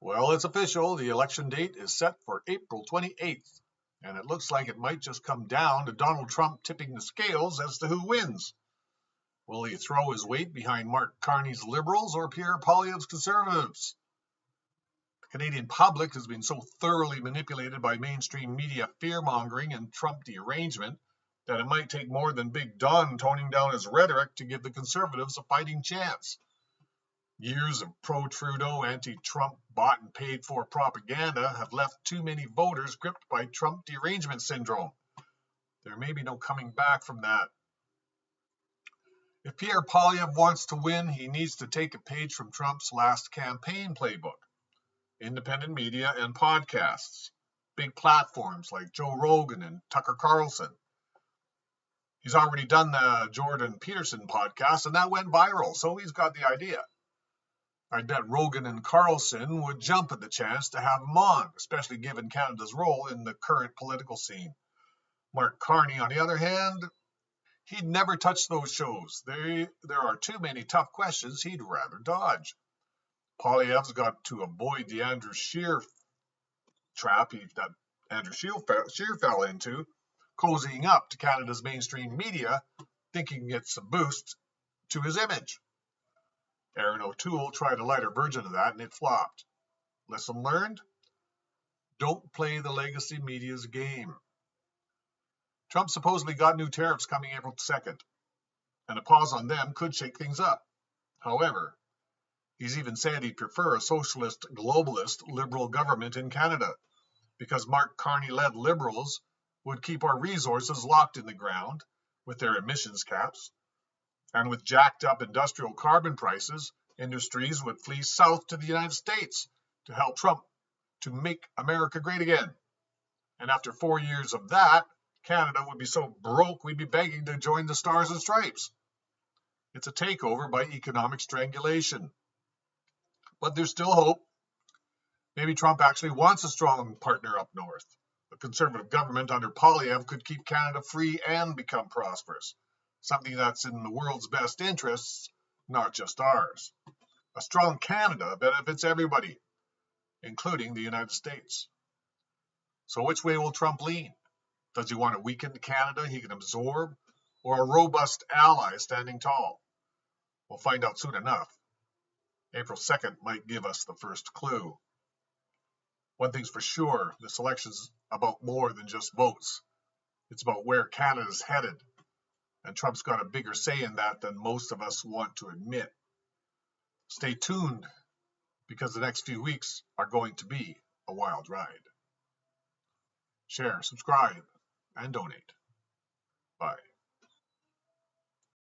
Well, it's official. The election date is set for April 28th, and it looks like it might just come down to Donald Trump tipping the scales as to who wins. Will he throw his weight behind Mark Carney's Liberals or Pierre Poilievre's Conservatives? The Canadian public has been so thoroughly manipulated by mainstream media fear-mongering and Trump derangement that it might take more than Big Don toning down his rhetoric to give the Conservatives a fighting chance. Years of pro-Trudeau, anti-Trump, bought and paid for propaganda have left too many voters gripped by Trump derangement syndrome. There may be no coming back from that. If Pierre Poilievre wants to win, he needs to take a page from Trump's last campaign playbook. Independent media and podcasts. Big platforms like Joe Rogan and Tucker Carlson. He's already done the Jordan Peterson podcast, and that went viral, so he's got the idea. I bet Rogan and Carlson would jump at the chance to have him on, especially given Canada's role in the current political scene. Mark Carney, on the other hand, he'd never touch those shows. There are too many tough questions he'd rather dodge. Poilievre's got to avoid the Andrew Scheer trap that Andrew Scheer fell into, cozying up to Canada's mainstream media, thinking it's a boost to his image. Erin O'Toole tried a lighter version of that, and it flopped. Lesson learned? Don't play the legacy media's game. Trump supposedly got new tariffs coming April 2nd, and a pause on them could shake things up. However, he's even said he'd prefer a socialist, globalist, liberal government in Canada, because Mark Carney-led Liberals would keep our resources locked in the ground with their emissions caps. And with jacked up industrial carbon prices, industries would flee south to the United States to help Trump to make America great again. And after 4 years of that, Canada would be so broke we'd be begging to join the Stars and Stripes. It's a takeover by economic strangulation. But there's still hope. Maybe Trump actually wants a strong partner up north. A conservative government under Poilievre could keep Canada free and become prosperous. Something that's in the world's best interests, not just ours. A strong Canada benefits everybody, including the United States. So which way will Trump lean? Does he want a weakened Canada he can absorb, or a robust ally standing tall? We'll find out soon enough. April 2nd might give us the first clue. One thing's for sure, this election's about more than just votes. It's about where Canada's headed. And Trump's got a bigger say in that than most of us want to admit. Stay tuned, because the next few weeks are going to be a wild ride. Share, subscribe, and donate. Bye.